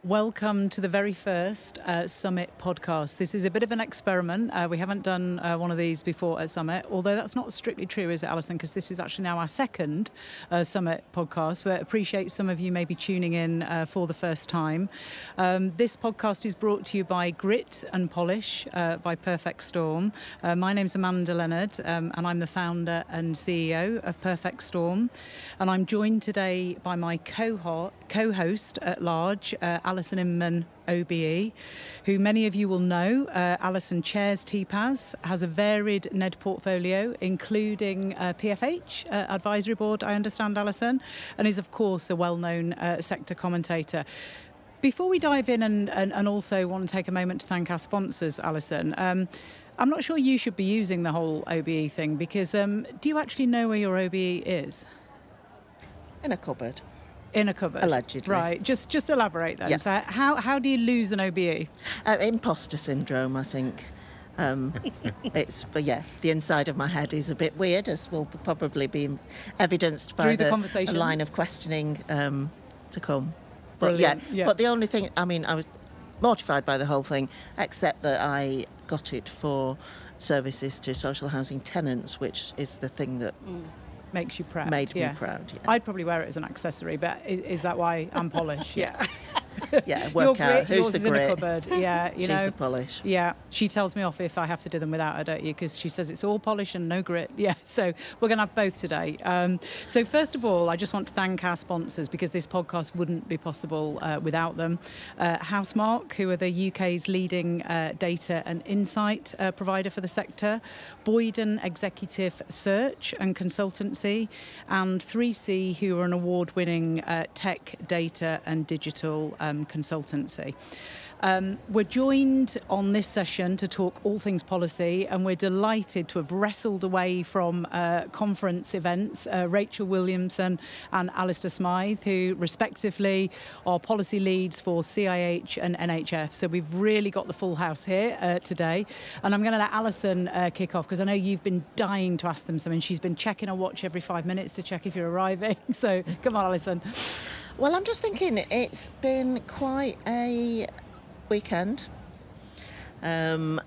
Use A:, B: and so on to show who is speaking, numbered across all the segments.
A: Welcome to the very first Summit podcast. This is a bit of an experiment. We haven't done one of these before at Summit, although that's not strictly true, is it, Alison? Because this is actually now our second Summit podcast. We appreciate some of you may be tuning in for the first time. This podcast is brought to you by Grit and Polish by Perfect Storm. My name's Amanda Leonard, and I'm the founder and CEO of Perfect Storm. And I'm joined today by my co-host at large, Alison Inman, OBE, who many of you will know. Alison chairs TPAS, has a varied NED portfolio, including PFH Advisory Board, I understand, Alison, and is, of course, a well-known sector commentator. Before we dive in and also want to take a moment to thank our sponsors, Alison, I'm not sure you should be using the whole OBE thing, because do you actually know where your OBE is?
B: In a cupboard.
A: In a cupboard.
B: Allegedly.
A: Right. Just elaborate then.
B: Yeah.
A: So how do you lose an OBE?
B: Imposter syndrome, I think. But the inside of my head is a bit weird, as will probably be evidenced by
A: the conversation.
B: line of questioning to come. But
A: Brilliant.
B: But the only thing, I was mortified by the whole thing, except that I got it for services to social housing tenants, which is the thing that
A: makes you proud.
B: Made me proud. Yeah.
A: I'd probably wear it as an accessory, but is that why I'm Polish? Yeah.
B: Yeah, work out who's
A: yours
B: the
A: is in a
B: grit.
A: cupboard. Yeah,
B: She's the polish.
A: Yeah, she tells me off if I have to do them without her, don't you? Because she says it's all polish and no grit. Yeah, so we're going to have both today. So first of all, I just want to thank our sponsors, because this podcast wouldn't be possible without them. Housemarque, who are the UK's leading data and insight provider for the sector. Boyden Executive Search and Consultancy. And 3C, who are an award-winning tech, data and digital consultancy. We're joined on this session to talk all things policy, and we're delighted to have wrestled away from conference events Rachael Williamson and Alistair Smyth, who respectively are policy leads for CIH and NHF. So we've really got the full house here today. And I'm going to let Alison kick off, because I know you've been dying to ask them something. She's been checking her watch every 5 minutes to check if you're arriving. So come on, Alison.
B: Well, I'm just thinking it's been quite a weekend, and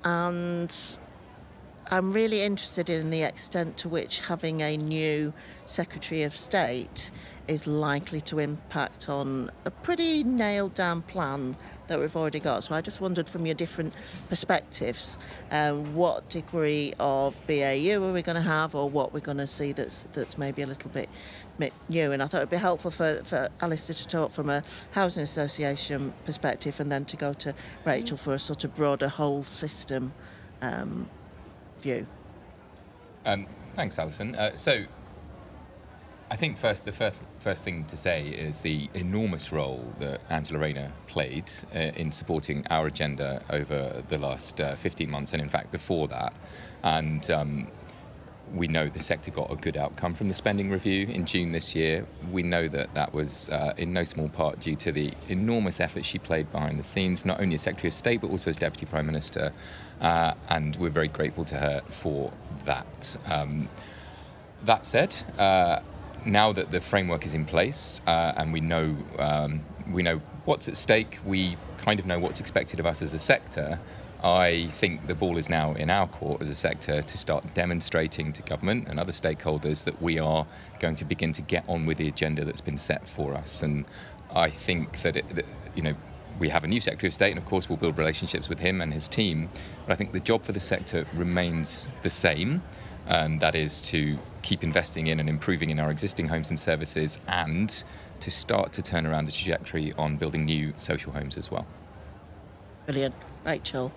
B: I'm really interested in the extent to which having a new Secretary of State is likely to impact on a pretty nailed down plan that we've already got. So I just wondered, from your different perspectives, what degree of BAU are we going to have, or what we're going to see that's maybe a little bit new. And I thought it'd be helpful for Alistair to talk from a housing association perspective, and then to go to Rachael for a sort of broader whole system view.
C: Thanks, Alison. So I think the first thing to say is the enormous role that Angela Rayner played in supporting our agenda over the last 15 months, and in fact before that. And we know the sector got a good outcome from the spending review in June this year. We know that was in no small part due to the enormous effort she played behind the scenes, not only as Secretary of State but also as Deputy Prime Minister, and we're very grateful to her for that. That said, now that the framework is in place and we know what's at stake, we kind of know what's expected of us as a sector. I think the ball is now in our court as a sector to start demonstrating to government and other stakeholders that we are going to begin to get on with the agenda that's been set for us. And I think that we have a new Secretary of State, and of course we'll build relationships with him and his team. But I think the job for the sector remains the same, and that is to keep investing in and improving in our existing homes and services, and to start to turn around the trajectory on building new social homes as well.
B: Brilliant. Rachael.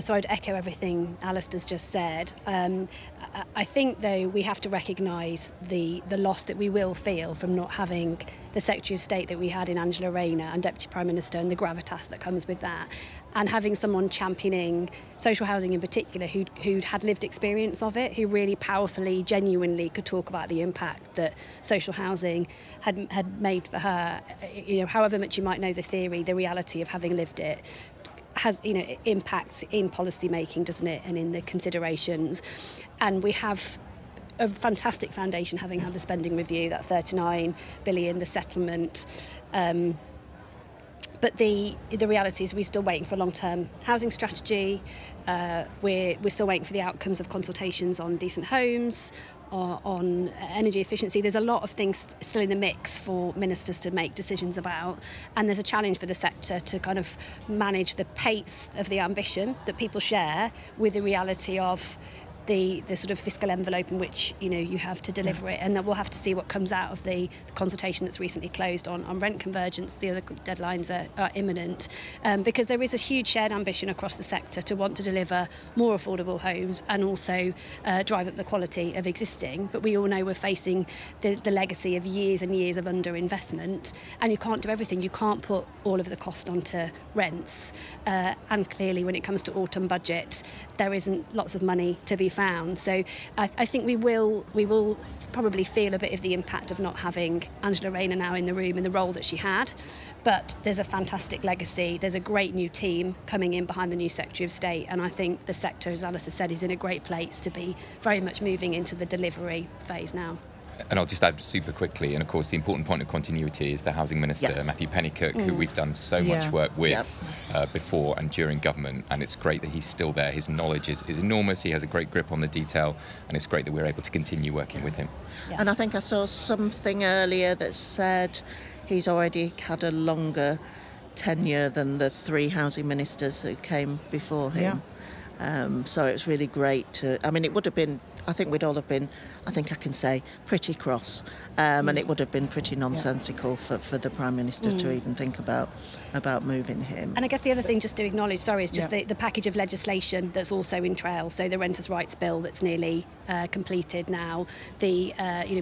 D: So I'd echo everything Alistair's just said. I think, though, we have to recognise the loss that we will feel from not having the Secretary of State that we had in Angela Rayner and Deputy Prime Minister, and the gravitas that comes with that, and having someone championing social housing in particular who'd had lived experience of it, who really powerfully, genuinely could talk about the impact that social housing had made for her. However much you might know the theory, the reality of having lived it has impacts in policy making, doesn't it, and in the considerations. And we have a fantastic foundation, having had the spending review, that 39 billion, the settlement, But the reality is we're still waiting for a long-term housing strategy. We're still waiting for the outcomes of consultations on decent homes, on energy efficiency. There's a lot of things still in the mix for ministers to make decisions about, and there's a challenge for the sector to kind of manage the pace of the ambition that people share with the reality of the sort of fiscal envelope in which you have to deliver it, and that we'll have to see what comes out of the consultation that's recently closed on rent convergence. The other deadlines are imminent, because there is a huge shared ambition across the sector to want to deliver more affordable homes and also drive up the quality of existing. But we all know we're facing the legacy of years and years of underinvestment, and you can't do everything. You can't put all of the cost onto rents, and clearly when it comes to autumn budget, there isn't lots of money to be found. So I think we will probably feel a bit of the impact of not having Angela Rayner now in the room in the role that she had. But there's a fantastic legacy. There's a great new team coming in behind the new Secretary of State, and I think the sector, as Alistair said, is in a great place to be very much moving into the delivery phase now.
C: And I'll just add super quickly, and of course the important point of continuity is the Housing Minister, Matthew Pennycook, who we've done so much work with before and during government, and it's great that he's still there. His knowledge is enormous, he has a great grip on the detail, and it's great that we're able to continue working with him.
B: And I think I saw something earlier that said he's already had a longer tenure than the 3 housing ministers who came before him. So it's really great to, it would have been, I think we'd all have been, I think I can say, pretty cross. And it would have been pretty nonsensical for the Prime Minister to even think about moving him.
D: And I guess the other thing just to acknowledge, is just the package of legislation that's also in trail. So the Renters' Rights Bill that's nearly completed now, the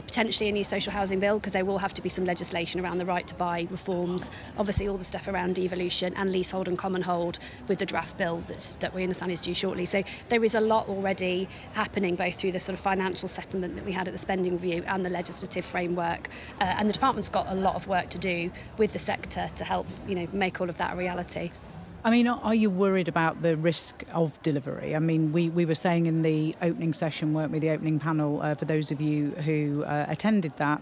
D: potentially a new social housing bill, because there will have to be some legislation around the right to buy reforms, obviously all the stuff around devolution and leasehold and common hold with the draft bill that we understand is due shortly. So there is a lot already happening, both through the sort of financial settlement that we had at the spending review and the legislative framework, and the department's got a lot of work to do with the sector to help make all of that a reality.
A: Are you worried about the risk of delivery? We were saying in the opening session, weren't we, the opening panel, for those of you who attended that,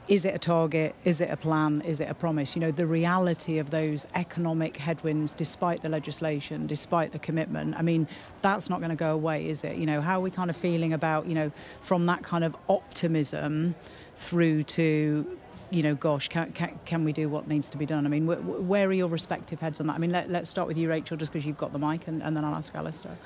A: is it a target? Is it a plan? Is it a promise? The reality of those economic headwinds, despite the legislation, despite the commitment, that's not going to go away, is it? How are we kind of feeling about, from that kind of optimism through to, gosh, can we do what needs to be done? Where are your respective heads on that? Let's start with you, Rachael, just because you've got the mic, and then I'll ask Alistair.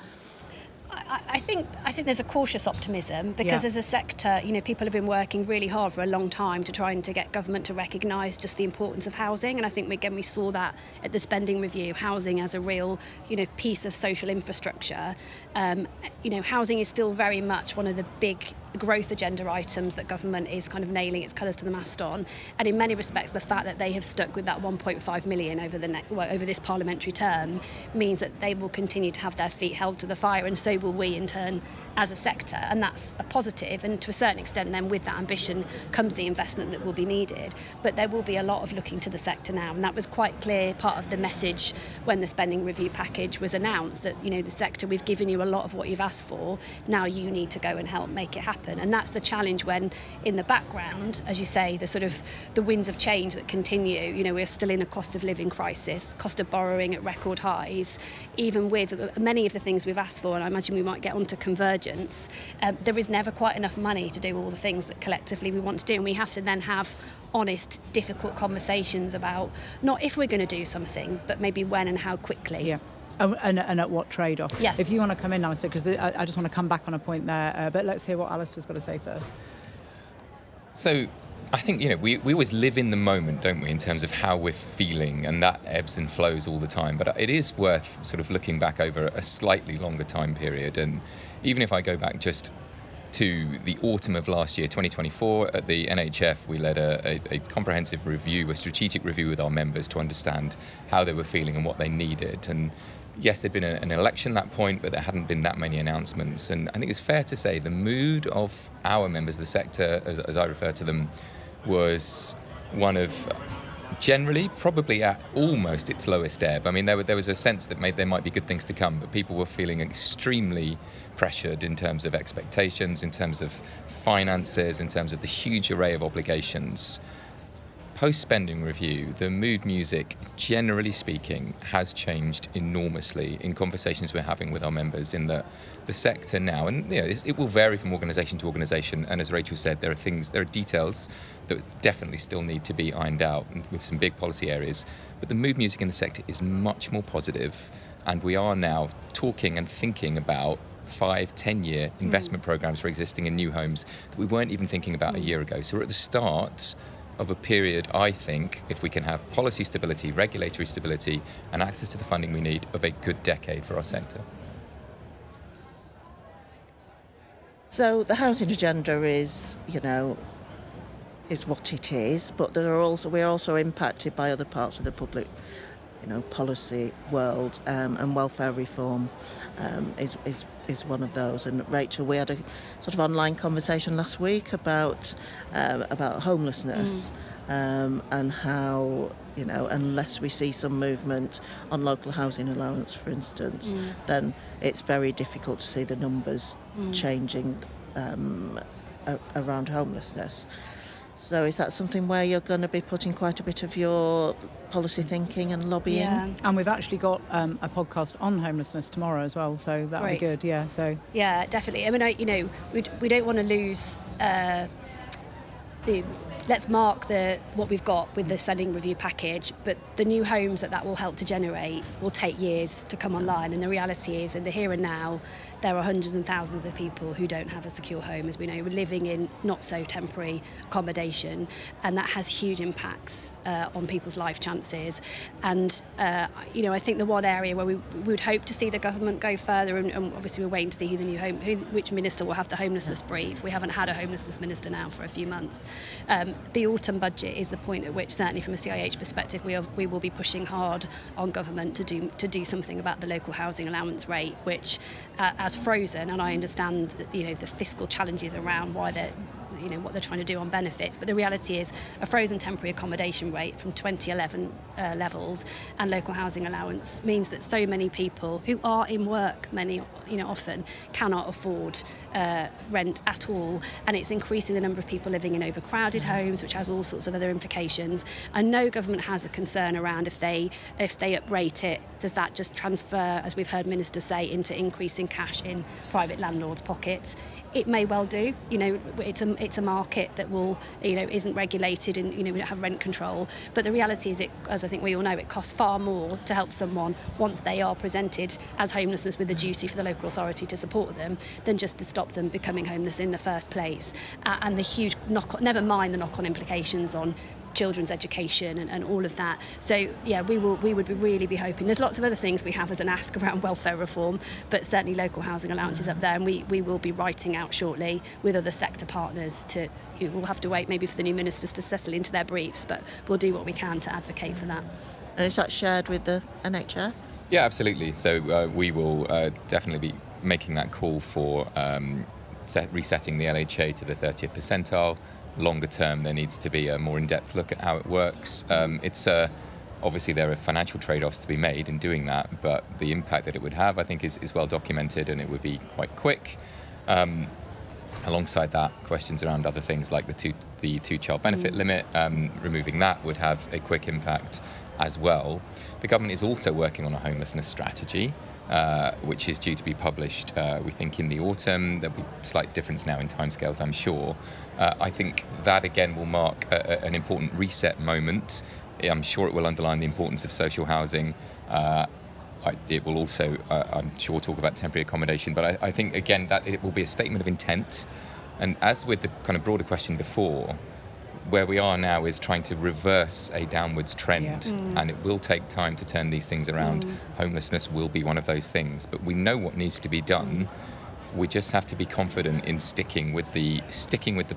D: I think there's a cautious optimism because as a sector, people have been working really hard for a long time to try and to get government to recognise just the importance of housing. And I think we saw that at the spending review, housing as a real, piece of social infrastructure. Housing is still very much one of the big growth agenda items that government is kind of nailing its colours to the mast on, and in many respects the fact that they have stuck with that 1.5 million over this parliamentary term means that they will continue to have their feet held to the fire, and so will we in turn as a sector, and that's a positive. And to a certain extent then with that ambition comes the investment that will be needed, but there will be a lot of looking to the sector now, and that was quite clear part of the message when the spending review package was announced, that the sector, we've given you a lot of what you've asked for, now you need to go and help make it happen. And that's the challenge when in the background, as you say, the winds of change that continue. We're still in a cost of living crisis, cost of borrowing at record highs, even with many of the things we've asked for, and I imagine we might get onto convergence. There is never quite enough money to do all the things that collectively we want to do, and we have to then have honest, difficult conversations about not if we're going to do something, but maybe when and how quickly.
A: Yeah. And at what trade-off?
D: Yes.
A: If you want to come in, Alistair, because I just want to come back on a point there, but let's hear what Alistair's got to say first.
C: So I think, we always live in the moment, don't we, in terms of how we're feeling, and that ebbs and flows all the time. But it is worth sort of looking back over a slightly longer time period. And even if I go back just to the autumn of last year, 2024, at the NHF, we led a comprehensive review, a strategic review with our members to understand how they were feeling and what they needed. And yes, there'd been an election at that point, but there hadn't been that many announcements. And I think it's fair to say the mood of our members of the sector, as I refer to them, was one of generally probably at almost its lowest ebb. There was a sense that there might be good things to come, but people were feeling extremely pressured in terms of expectations, in terms of finances, in terms of the huge array of obligations. post-spending review, the mood music, generally speaking, has changed enormously in conversations we're having with our members in the sector now. And it will vary from organisation to organisation. And as Rachael said, there are details that definitely still need to be ironed out with some big policy areas. But the mood music in the sector is much more positive. And we are now talking and thinking about 5-10-year investment programmes for existing and new homes that we weren't even thinking about a year ago. So we're at the start of a period, I think, if we can have policy stability, regulatory stability, and access to the funding we need, of a good decade for our sector.
B: So the housing agenda is what it is, but we're also impacted by other parts of the public, policy world, and welfare reform is one of those. And Rachael, we had a sort of online conversation last week about homelessness, and how unless we see some movement on local housing allowance, for instance, then it's very difficult to see the numbers changing around homelessness. So is that something where you're going to be putting quite a bit of your policy thinking and lobbying?
A: Yeah, and we've actually got a podcast on homelessness tomorrow as well, so that'll be good. Yeah,
D: yeah, definitely. I mean, we don't want to lose. Let's mark what we've got with the spending review package, but the new homes that will help to generate will take years to come online. And the reality is, in the here and now, there are hundreds and thousands of people who don't have a secure home. As we know, we're living in not so temporary accommodation, and that has huge impacts on people's life chances. And I think the one area where we would hope to see the government go further, and obviously we're waiting to see which minister will have the homelessness brief. We haven't had a homelessness minister now for a few months. The autumn budget is the point at which, certainly from a CIH perspective, we will be pushing hard on government to do something about the local housing allowance rate, which as frozen, and I understand that, the fiscal challenges around why they're what they're trying to do on benefits, but the reality is a frozen temporary accommodation rate from 2011 levels and local housing allowance means that so many people who are in work, often cannot afford rent at all, and it's increasing the number of people living in overcrowded homes, which has all sorts of other implications. I know government has a concern around if they uprate it, does that just transfer, as we've heard ministers say, into increasing cash in private landlords' pockets? It may well do. It's a market that will, isn't regulated, and we don't have rent control. But the reality is, as I think we all know, it costs far more to help someone once they are presented as homelessness, with a duty for the local authority to support them, than just to stop them becoming homeless in the first place. And the huge never mind the knock-on implications on children's education and all of that. So yeah, we would really be hoping. There's lots of other things we have as an ask around welfare reform, but certainly local housing allowance is up there, and we will be writing out shortly with other sector partners we'll have to wait maybe for the new ministers to settle into their briefs, but we'll do what we can to advocate for that.
B: And is that shared with the NHS?
C: Yeah, absolutely. So we will definitely be making that call for resetting the LHA to the 30th percentile. Longer term, there needs to be a more in-depth look at how it works. Obviously there are financial trade-offs to be made in doing that, but the impact that it would have, I think, is well documented, and it would be quite quick. Alongside that, questions around other things like the two-child benefit limit, removing that would have a quick impact as well. The government is also working on a homelessness strategy, which is due to be published, we think, in the autumn. There'll be a slight difference now in timescales, I'm sure. I think that, again, will mark an important reset moment. I'm sure it will underline the importance of social housing. It will also, I'm sure, talk about temporary accommodation. But I think, again, that it will be a statement of intent. And as with the kind of broader question before, where we are now is trying to reverse a downwards trend, and it will take time to turn these things around. Homelessness will be one of those things, but we know what needs to be done. We just have to be confident in sticking with the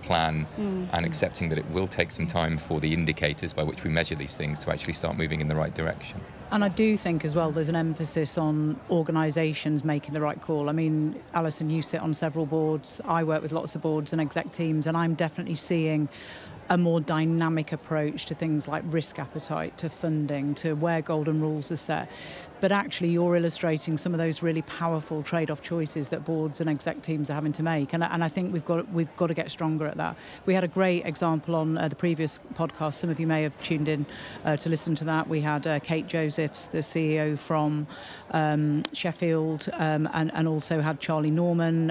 C: plan, and accepting that it will take some time for the indicators by which we measure these things to actually start moving in the right direction.
A: And I do think as well there's an emphasis on organisations making the right call. I mean, Alison, you sit on several boards. I work with lots of boards and exec teams, and I'm definitely seeing a more dynamic approach to things like risk appetite, to funding, to where golden rules are set. But actually you're illustrating some of those really powerful trade-off choices that boards and exec teams are having to make. And I think we've got to get stronger at that. We had a great example on the previous podcast. Some of you may have tuned in to listen to that. We had Kate Josephs, the CEO from Sheffield, and also had Charlie Norman,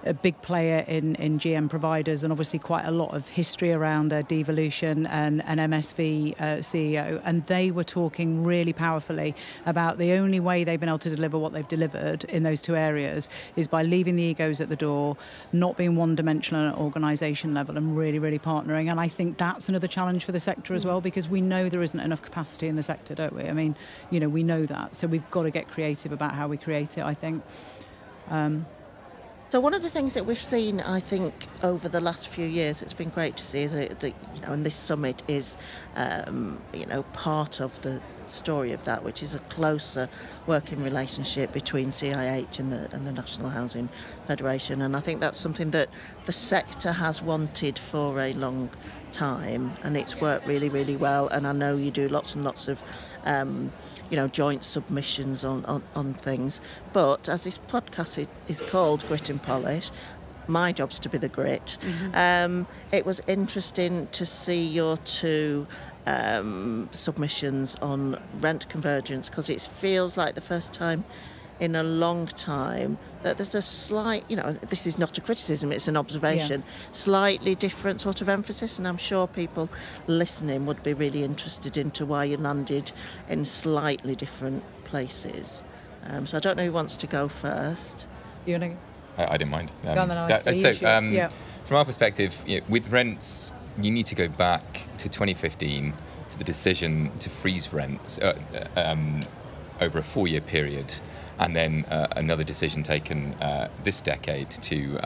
A: a big player in GM providers, and obviously quite a lot of history around devolution and an MSV CEO. And they were talking really powerfully about the only way they've been able to deliver what they've delivered in those two areas is by leaving the egos at the door, not being one-dimensional at an organisation level, and really, really partnering. And I think that's another challenge for the sector as well, because we know there isn't enough capacity in the sector, don't we? I mean, we know that. So we've got to get creative about how we create it, I think.
B: So one of the things that we've seen, I think, over the last few years, it's been great to see, is that and this summit is, part of the story of that, which is a closer working relationship between CIH and the National Housing Federation. And I think that's something that the sector has wanted for a long time, and it's worked really, really well. And I know you do lots and lots of joint submissions on things. But as this podcast is called Grit and Polish, my job's to be the grit. Mm-hmm. It was interesting to see your two submissions on rent convergence, because it feels like the first time in a long time that there's a slight, this is not a criticism, it's an observation, slightly different sort of emphasis, and I'm sure people listening would be really interested into why you landed in slightly different places. So I don't know who wants to go first.
A: You want to?
C: I didn't mind.
A: Go on then, Alistair.
C: From our perspective, with rents, you need to go back to 2015 to the decision to freeze rents over a 4-year period, and then another decision taken this decade to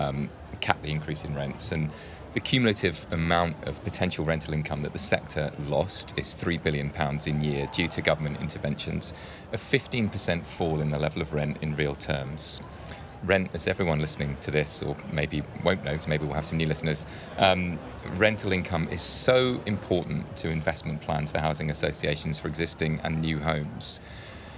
C: cap the increase in rents. And the cumulative amount of potential rental income that the sector lost is £3 billion in year due to government interventions, a 15% fall in the level of rent in real terms. Rent, as everyone listening to this, or maybe won't know, so maybe we'll have some new listeners, rental income is so important to investment plans for housing associations for existing and new homes.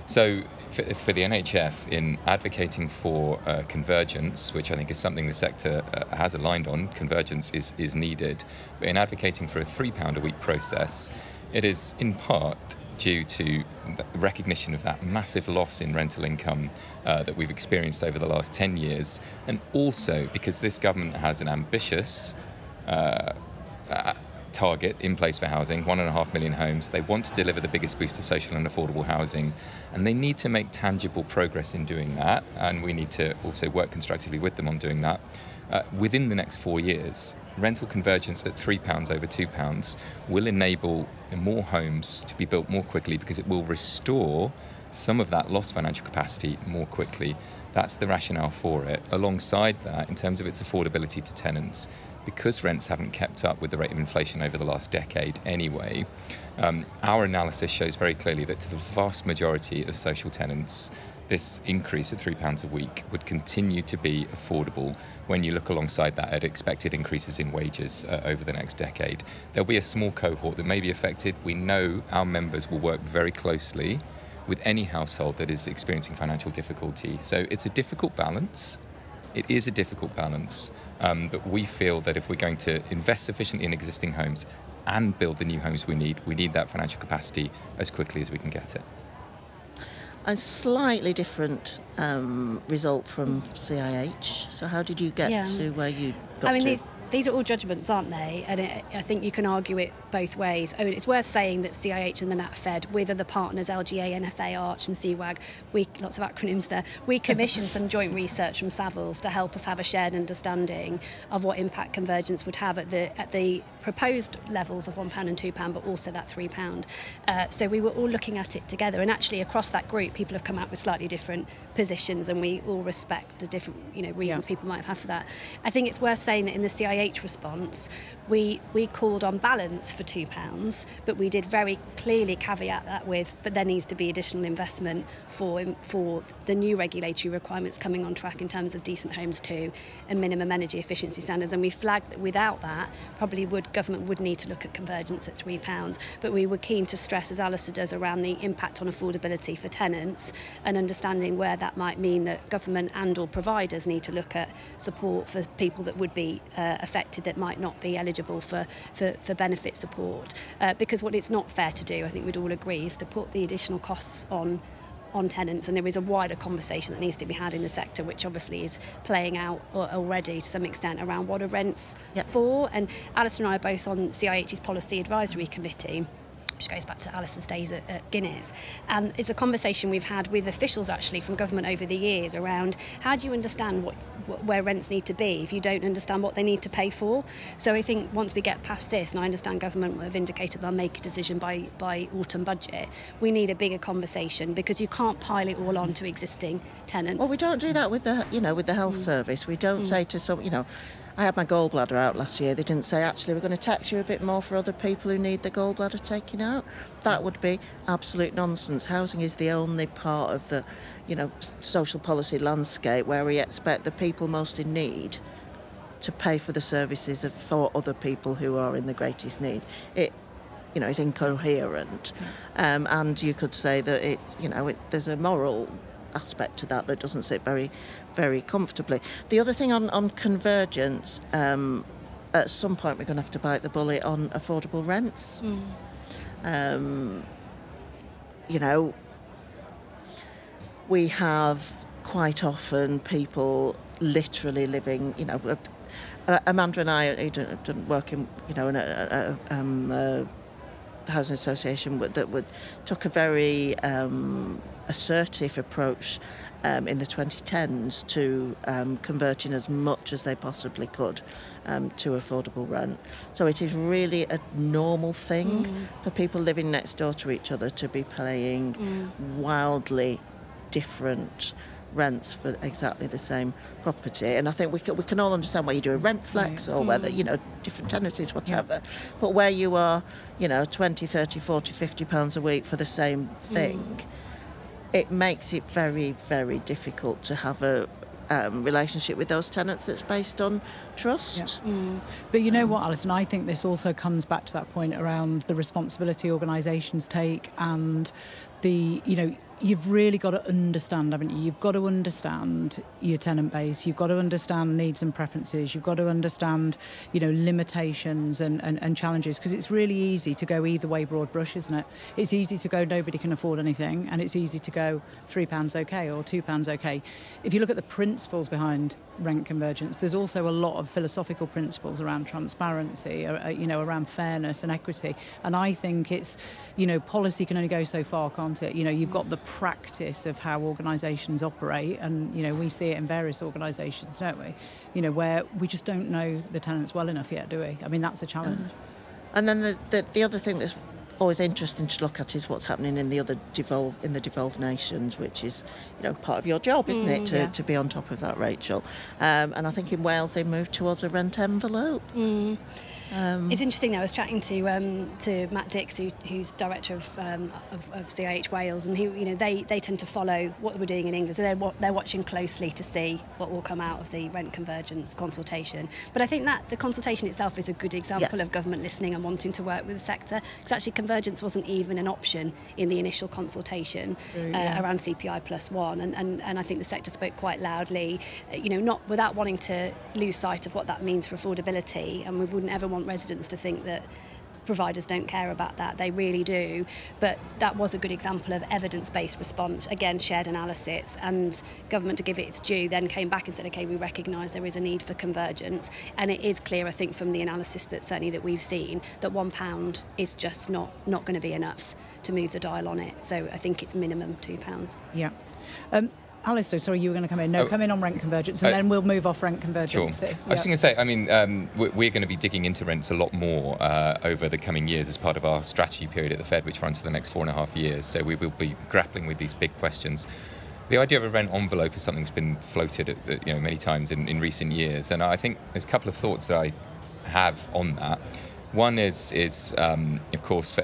C: So for the NHF, in advocating for convergence, which I think is something the sector has aligned on, convergence is needed, but in advocating for a £3 a week process, it is in part due to the recognition of that massive loss in rental income that we've experienced over the last 10 years, and also because this government has an ambitious target in place for housing, 1.5 million homes. They want to deliver the biggest boost to social and affordable housing, and they need to make tangible progress in doing that, and we need to also work constructively with them on doing that. Within the next 4 years, rental convergence at £3 over £2 will enable more homes to be built more quickly, because it will restore some of that lost financial capacity more quickly. That's the rationale for it. Alongside that, in terms of its affordability to tenants, because rents haven't kept up with the rate of inflation over the last decade anyway, our analysis shows very clearly that to the vast majority of social tenants, this increase at £3 a week would continue to be affordable when you look alongside that at expected increases in wages over the next decade. There'll be a small cohort that may be affected. We know our members will work very closely with any household that is experiencing financial difficulty. So it's a difficult balance. It is a difficult balance, but we feel that if we're going to invest sufficiently in existing homes and build the new homes we need that financial capacity as quickly as we can get it.
B: A slightly different result from CIH. So how did you get to where you got to?
D: These are all judgments, aren't they? And I think you can argue it both ways. I mean, it's worth saying that CIH and the NatFed, with other partners, LGA, NFA, Arch and CWAG, lots of acronyms there, we commissioned some joint research from Savills to help us have a shared understanding of what impact convergence would have at the proposed levels of £1 and £2, but also that £3. So we were all looking at it together, and actually across that group, people have come out with slightly different positions, and we all respect the different reasons people might have had for that. I think it's worth saying that in the CIH CIH response, we called on balance for £2, but we did very clearly caveat that with, but there needs to be additional investment for the new regulatory requirements coming on track in terms of Decent Homes 2 and minimum energy efficiency standards. And we flagged that without that, probably government would need to look at convergence at £3. But we were keen to stress, as Alistair does, around the impact on affordability for tenants and understanding where that might mean that government and or providers need to look at support for people that would be affected that might not be eligible for benefit support, because what it's not fair to do, I think we'd all agree, is to put the additional costs on tenants, and there is a wider conversation that needs to be had in the sector, which obviously is playing out already to some extent around what are rents for. And Alison and I are both on CIH's Policy Advisory Committee, which goes back to Alistair's days at Guinness. And it's a conversation we've had with officials actually from government over the years around how do you understand where rents need to be if you don't understand what they need to pay for. So I think once we get past this, and I understand government have indicated they'll make a decision by autumn budget, we need a bigger conversation, because you can't pile it all on to existing tenants.
B: Well, we don't do that with the health service. We don't say to some, I had my gallbladder out last year. They didn't say, actually, we're going to tax you a bit more for other people who need the gallbladder taken out. That would be absolute nonsense. Housing is the only part of the, social policy landscape where we expect the people most in need to pay for the services for other people who are in the greatest need. It, is incoherent. And you could say that there's a moral aspect to that doesn't sit very, very comfortably. The other thing on convergence, at some point we're going to have to bite the bullet on affordable rents. We have quite often people literally living, Amanda and I who don't work in, in a housing association that took a very assertive approach in the 2010s to converting as much as they possibly could to affordable rent. So it is really a normal thing for people living next door to each other to be paying wildly different rents for exactly the same property. And I think we can all understand why you do a rent flex or whether, different tenancies, whatever. Yeah. But where you are, 20, 30, 40, 50 pounds a week for the same thing, it makes it very, very difficult to have a relationship with those tenants that's based on trust.
A: Yeah. But you know what, Alison, I think this also comes back to that point around the responsibility organisations take and the, you've really got to understand, haven't you? You've got to understand your tenant base. You've got to understand needs and preferences. You've got to understand, limitations and challenges, because it's really easy to go either way broad brush, isn't it? It's easy to go nobody can afford anything, and it's easy to go £3 okay or £2 okay. If you look at the principles behind rent convergence, there's also a lot of philosophical principles around transparency, around fairness and equity. And I think it's, policy can only go so far, can't it? You've got the practice of how organisations operate, and we see it in various organisations, don't we? Where we just don't know the tenants well enough yet, do we? I mean, that's a challenge.
B: And then the other thing that's always interesting to look at is what's happening in the devolved nations, which is part of your job, isn't it, to be on top of that, Rachael. And I think in Wales they moved towards a rent envelope.
D: It's interesting. I was chatting to Matt Dix, who's director of CIH Wales, and they tend to follow what we're doing in England, so they're watching closely to see what will come out of the rent convergence consultation. But I think that the consultation itself is a good example of government listening and wanting to work with the sector, because actually convergence wasn't even an option in the initial consultation around CPI +1, and I think the sector spoke quite loudly, not without wanting to lose sight of what that means for affordability, and we wouldn't ever want residents to think that providers don't care about that. They really do. But that was a good example of evidence-based response, again shared analysis, and government, to give it its due, then came back and said, okay, we recognise there is a need for convergence, and it is clear, I think, from the analysis that we've seen, that £1 is just not going to be enough to move the dial on it. So I think it's minimum £2.
A: Yeah. Alistair, sorry, you were going to come in. Come in on rent convergence, and then we'll move off rent convergence.
C: Sure. I was just going to say, I mean, we're going to be digging into rents a lot more over the coming years as part of our strategy period at the Fed, which runs for the next 4.5 years. So we will be grappling with these big questions. The idea of a rent envelope is something that's been floated many times in recent years, and I think there's a couple of thoughts that have on that. One is of course,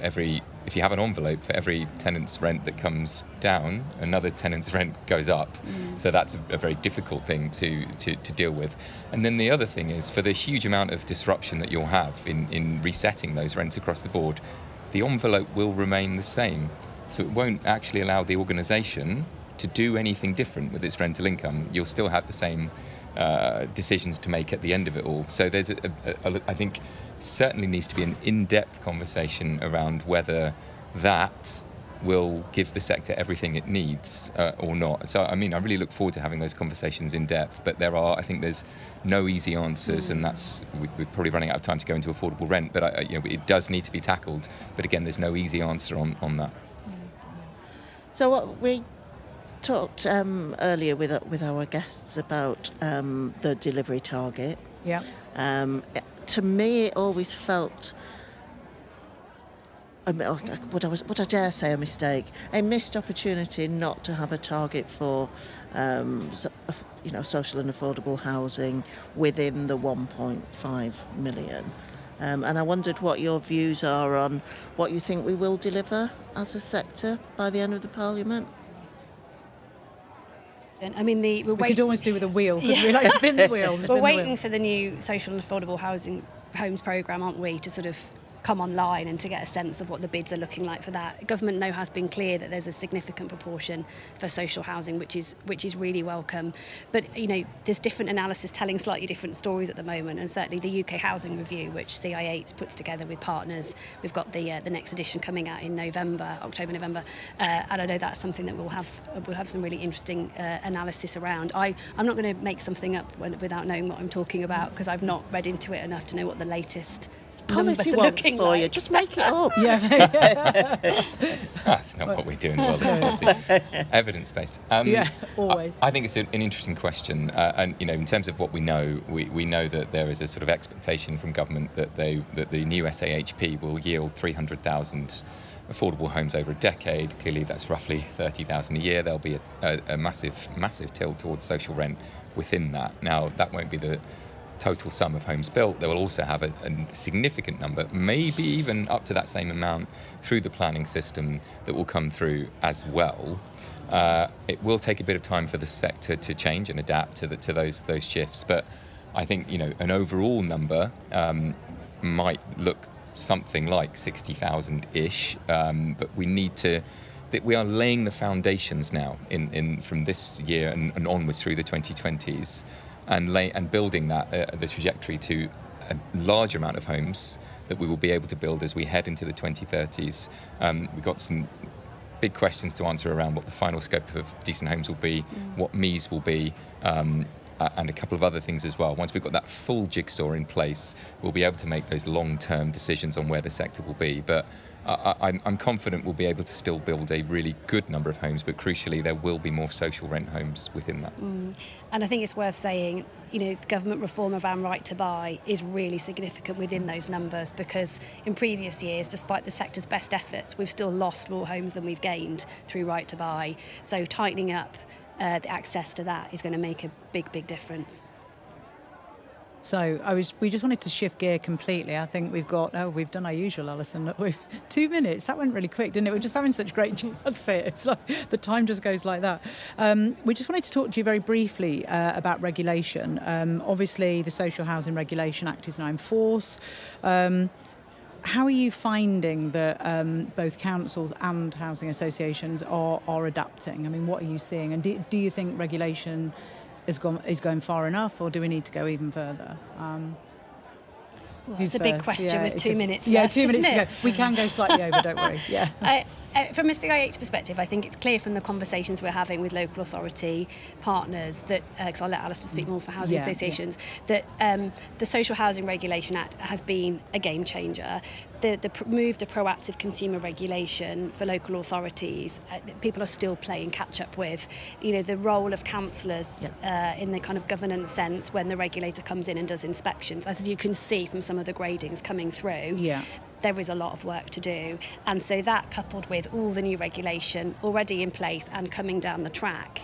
C: if you have an envelope, for every tenant's rent that comes down, another tenant's rent goes up. So that's a very difficult thing to deal with. And then the other thing is, for the huge amount of disruption that you'll have in resetting those rents across the board, the envelope will remain the same. So it won't actually allow the organisation to do anything different with its rental income. You'll still have the same decisions to make at the end of it all. So there's, I think, certainly needs to be an in-depth conversation around whether that will give the sector everything it needs or not. So, I mean, I really look forward to having those conversations in depth, but I think there's no easy answers, and we're probably running out of time to go into affordable rent, but it does need to be tackled. But again, there's no easy answer on that.
B: So what we talked earlier with our guests about the delivery target.
A: Yeah.
B: To me, it always felt, would I dare say a mistake, a missed opportunity not to have a target for, social and affordable housing within the 1.5 million. And I wondered what your views are on what you think we will deliver as a sector by the end of the Parliament.
D: I mean, we
A: could almost do with a wheel, couldn't we? Like spin the wheels.
D: We're waiting for the new social and affordable homes programme, aren't we, to sort of come online and to get a sense of what the bids are looking like for that. Government now has been clear that there's a significant proportion for social housing, which is really welcome. But there's different analysis telling slightly different stories at the moment, and certainly the UK Housing Review, which CI8 puts together with partners, we've got the next edition coming out in October, November, and I know that's something that we'll have some really interesting analysis around. I'm not going to make something up without knowing what I'm talking about, because I've not read into it enough to know what the latest
B: policy wants for
D: like.
B: You. Just make it up.
C: That's not what we do in the world of policy. Evidence-based.
A: Always.
C: I think it's an interesting question. And in terms of what we know, we know that there is a sort of expectation from government that the new SAHP will yield 300,000 affordable homes over a decade. Clearly, that's roughly 30,000 a year. There'll be a massive tilt towards social rent within that. Now, that won't be the total sum of homes built. They will also have a significant number, maybe even up to that same amount, through the planning system that will come through as well. It will take a bit of time for the sector to change and adapt to those shifts, but I think an overall number might look something like 60,000-ish, but we are laying the foundations now in from this year and onwards through the 2020s, and building the trajectory to a large amount of homes that we will be able to build as we head into the 2030s. We've got some big questions to answer around what the final scope of decent homes will be, what MEES will be, and a couple of other things as well. Once we've got that full jigsaw in place, we'll be able to make those long-term decisions on where the sector will be. But I'm confident we'll be able to still build a really good number of homes, but crucially there will be more social rent homes within that.
D: And I think it's worth saying, the government reform around right to buy is really significant within those numbers, because in previous years, despite the sector's best efforts, we've still lost more homes than we've gained through right to buy. So tightening up the access to that is going to make a big difference.
A: So we just wanted to shift gear completely. I think we've done our usual, Alison. 2 minutes. That went really quick, didn't it? We're just having such great chat. It's like the time just goes like that. We just wanted to talk to you very briefly about regulation. Obviously, the Social Housing Regulation Act is now in force. How are you finding that both councils and housing associations are adapting? I mean, what are you seeing? And do you think regulation is going far enough, or do we need to go even further?
D: It's a big question with 2 minutes
A: left.
D: left,
A: 2 minutes to
D: it?
A: go. We can go slightly over, don't worry. Yeah.
D: From a CI8 perspective, I think it's clear from the conversations we're having with local authority partners that, because I'll let Alistair speak more for housing associations, that the Social Housing Regulation Act has been a game changer. The move to proactive consumer regulation for local authorities, people are still playing catch up with. The role of councillors in the kind of governance sense when the regulator comes in and does inspections, as you can see from some of the gradings coming through. there is a lot of work to do. And so that, coupled with all the new regulation already in place and coming down the track,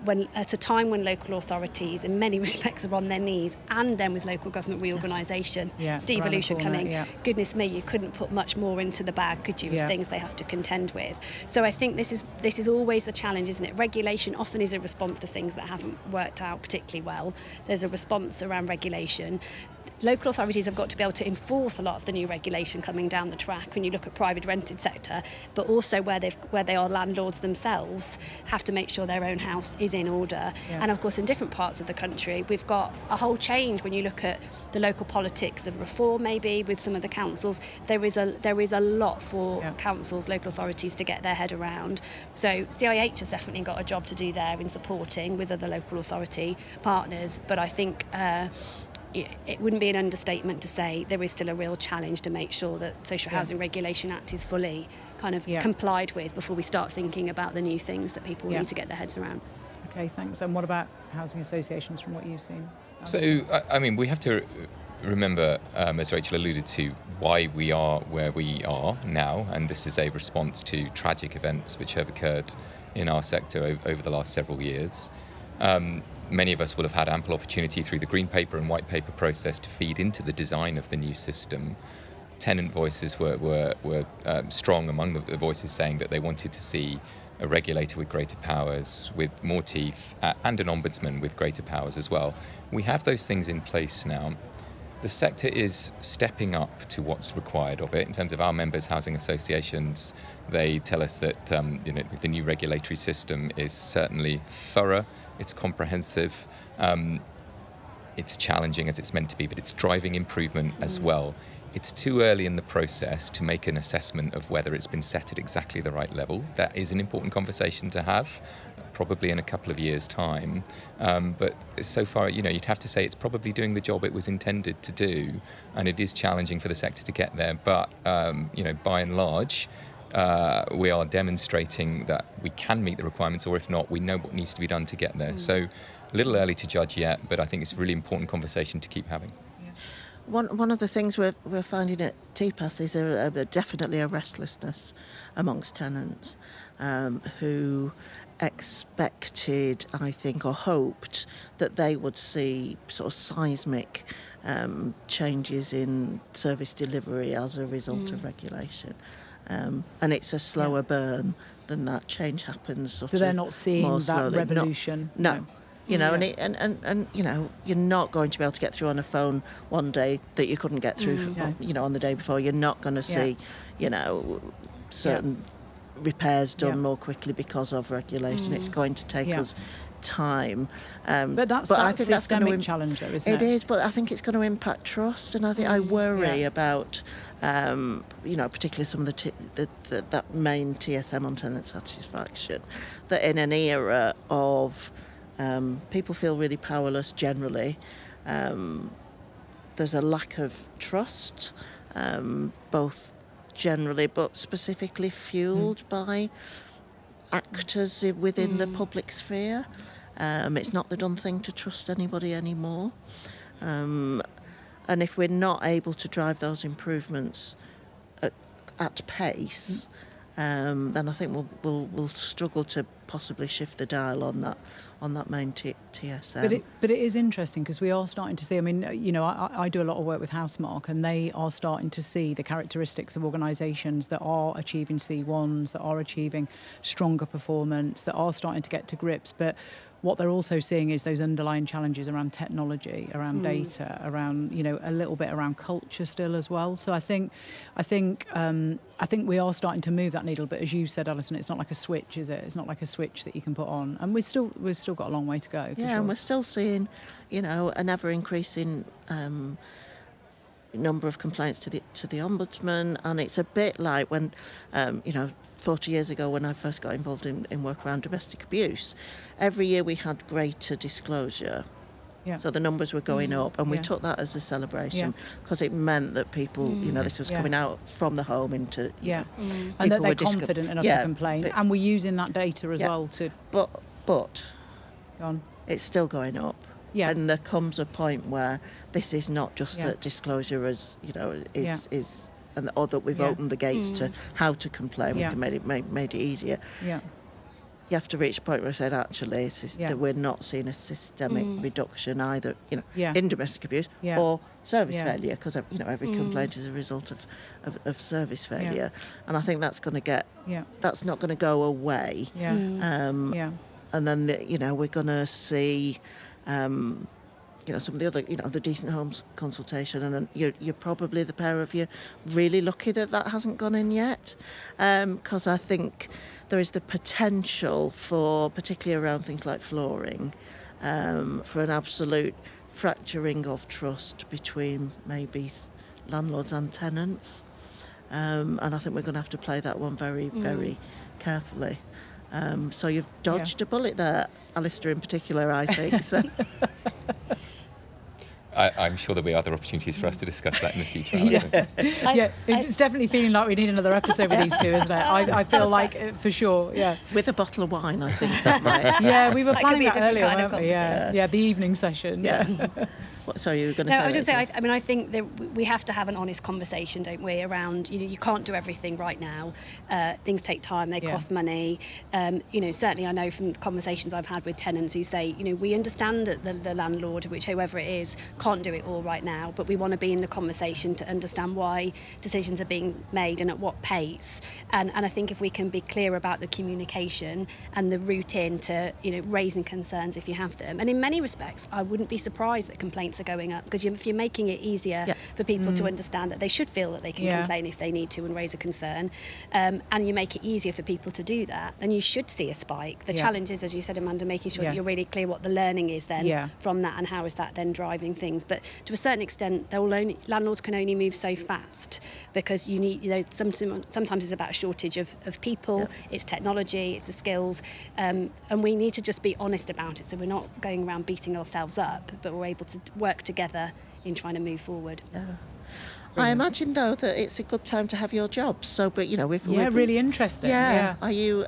D: when at a time when local authorities in many respects are on their knees, and then with local government reorganisation, devolution coming, goodness me, you couldn't put much more into the bag, could you, of things they have to contend with. So I think this is always the challenge, isn't it? Regulation often is a response to things that haven't worked out particularly well. There's a response around regulation. Local authorities have got to be able to enforce a lot of the new regulation coming down the track when you look at private rented sector, but also where they are landlords themselves have to make sure their own house is in order. And of course in different parts of the country we've got a whole change when you look at the local politics of reform, maybe with some of the councils. There is a lot for councils, local authorities to get their head around. So CIH has definitely got a job to do there in supporting with other local authority partners, but I think it wouldn't be an understatement to say there is still a real challenge to make sure that Social Housing Regulation Act is fully kind of complied with before we start thinking about the new things that people need to get their heads around.
A: Okay, thanks. And what about housing associations from what you've seen?
C: So, I mean, we have to remember, as Rachel alluded to, why we are where we are now, and this is a response to tragic events which have occurred in our sector over the last several years. Many of us will have had ample opportunity through the Green Paper and White Paper process to feed into the design of the new system. Tenant voices were strong among the voices saying that they wanted to see a regulator with greater powers, with more teeth, and an ombudsman with greater powers as well. We have those things in place now. The sector is stepping up to what's required of it. In terms of our members' housing associations, they tell us that the new regulatory system is certainly thorough, it's comprehensive, it's challenging as it's meant to be, but it's driving improvement as well. It's too early in the process to make an assessment of whether it's been set at exactly the right level. That is an important conversation to have, probably in a couple of years' time. But so far, you'd have to say it's probably doing the job it was intended to do, and it is challenging for the sector to get there. But, by and large, we are demonstrating that we can meet the requirements, or if not, we know what needs to be done to get there. So a little early to judge yet, but I think it's a really important conversation to keep having.
B: One of the things we're finding at TPAS is definitely a restlessness amongst tenants who expected, I think, or hoped that they would see sort of seismic changes in service delivery as a result of regulation. And it's a slower burn than that. Change happens
A: so they're not seeing that
B: slowly.
A: revolution?
B: No. And you're not going to be able to get through on a phone one day that you couldn't get through, on the day before. You're not going to see, certain repairs done more quickly because of regulation. It's going to take us time.
A: But that's a systemic challenge, though, isn't it?
B: It is, but I think it's going to impact trust, and I think I worry about, particularly some of that main TSM on tenant satisfaction, that in an era of people feel really powerless generally. There's a lack of trust, both generally but specifically fueled by actors within the public sphere. It's not the done thing to trust anybody anymore. And if we're not able to drive those improvements at pace, then I think we'll struggle to possibly shift the dial on that main TSM.
A: But it is interesting because we are starting to see, I do a lot of work with Housemark, and they are starting to see the characteristics of organisations that are achieving C1s, that are achieving stronger performance, that are starting to get to grips. But what they're also seeing is those underlying challenges around technology, around data, around, a little bit around culture still as well. So I think we are starting to move that needle. But as you said, Alison, it's not like a switch, is it? It's not like a switch that you can put on. And we've still got a long way to go. For sure.
B: And we're still seeing, an ever increasing number of complaints to the ombudsman, and it's a bit like when 40 years ago when I first got involved in work around domestic abuse. Every year we had greater disclosure, so the numbers were going up, and we took that as a celebration because it meant that people, this was coming out from the home into
A: and that they're confident enough to complain, and we're using that data as well to.
B: But
A: Go on.
B: It's still going up.
A: Yeah.
B: And there comes a point where this is not just that disclosure is or that we've opened the gates to how to complain. We can made it easier.
A: Yeah.
B: You have to reach a point where I said, actually, that we're not seeing a systemic reduction either, in domestic abuse or service failure, because every complaint is a result of service failure, and I think that's going to that's not going to go away. And then we're going to see. Some of the other, the Decent Homes consultation, and you're probably, the pair of you, really lucky that hasn't gone in yet, because I think there is the potential for, particularly around things like flooring, for an absolute fracturing of trust between maybe landlords and tenants, and I think we're going to have to play that one very, very carefully. So you've dodged a bullet there, Alistair in particular, I think. So.
C: I'm sure there'll be other opportunities for us to discuss that in the future, Alison.
A: It's definitely feeling like we need another episode with these two, isn't it? I feel like, for sure,
B: With a bottle of wine, I think that might.
A: Yeah, we were planning that earlier,
D: kind of
A: weren't we? Yeah, the evening session.
B: Sorry, you were going to say.
D: No, I was going to say, I think that we have to have an honest conversation, don't we, around, you can't do everything right now. Things take time, they cost money. Certainly I know from conversations I've had with tenants who say, we understand that the landlord, whoever it is, can't do it all right now, but we want to be in the conversation to understand why decisions are being made and at what pace. And I think if we can be clear about the communication and the route in to, raising concerns if you have them. And in many respects, I wouldn't be surprised that complaints are going up, because if you're making it easier for people to understand that they should feel that they can complain if they need to and raise a concern, and you make it easier for people to do that, then you should see a spike. The challenge is, as you said, Amanda, making sure that you're really clear what the learning is then from that, and how is that then driving things. But to a certain extent, landlords can only move so fast, because you need, sometimes it's about a shortage of people, it's technology, it's the skills, and we need to just be honest about it, so we're not going around beating ourselves up, but we're able to work together in trying to move forward.
B: I imagine, though, that it's a good time to have your job. So, but we've
A: really interesting.
B: Are you,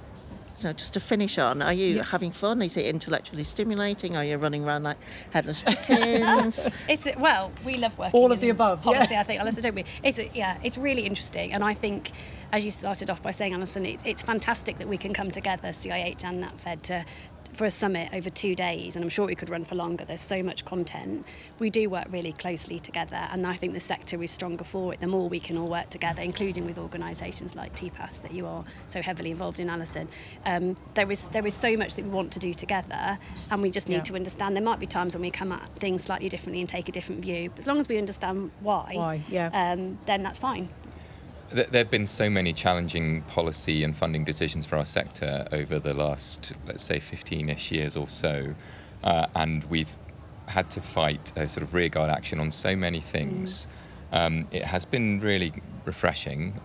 B: just to finish on, are you having fun? Is it intellectually stimulating? Are you running around like headless chickens?
D: We love working.
A: All of the above.
D: Policy, I think, Alison, don't we? It's really interesting, and I think, as you started off by saying, Alison, it's fantastic that we can come together, CIH and NatFed, for a summit over 2 days, and I'm sure we could run for longer. There's so much content. We do work really closely together, and I think the sector is stronger for it the more we can all work together, including with organisations like TPAS that you are so heavily involved in, Alison. There is so much that we want to do together, and we just need to understand. There might be times when we come at things slightly differently and take a different view, but as long as we understand why. Then that's fine.
C: There have been so many challenging policy and funding decisions for our sector over the last, let's say, 15-ish years or so, and we've had to fight a sort of rearguard action on so many things. It has been really refreshing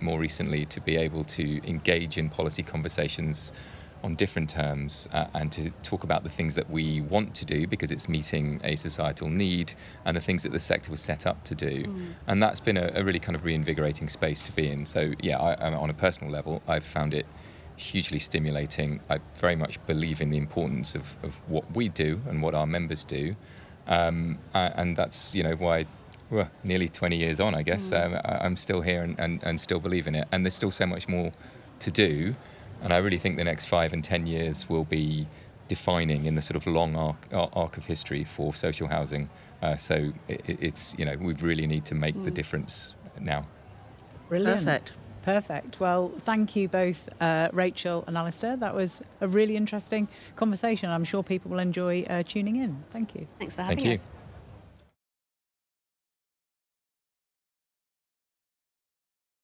C: more recently to be able to engage in policy conversations on different terms and to talk about the things that we want to do because it's meeting a societal need and the things that the sector was set up to do. And that's been a really kind of reinvigorating space to be in. So on a personal level, I've found it hugely stimulating. I very much believe in the importance of what we do and what our members do. And that's why nearly 20 years on, I guess, I'm still here and still believe in it. And there's still so much more to do. And I really think the next 5 and 10 years will be defining in the sort of long arc of history for social housing. So it's, we really need to make the difference now.
A: Brilliant. Perfect. Well, thank you both, Rachael and Alistair. That was a really interesting conversation. I'm sure people will enjoy tuning in. Thank you.
D: Thanks for having us.